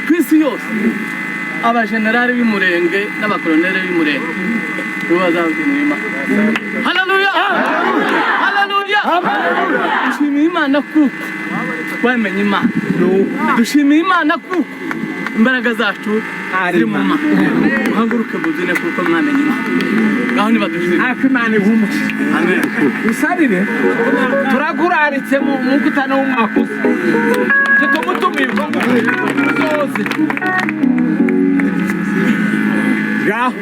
kwisi yose abajenerali b'umurenge n'abakoloneli b'umurenge bazabwira Imana. Haleluya, haleluya. Dushimiye Imana kuko twamenye Imana, dushimiye Imana kuko imbaraga zacu ziri mu Mana. Muhaguruke muzine kuko mwamenye Imana. Ngaho nibadushimire Imana ihumure. Amen. Usarire turaguraritse mu gutana w'umwaka uza tumutumirwa zose ngaho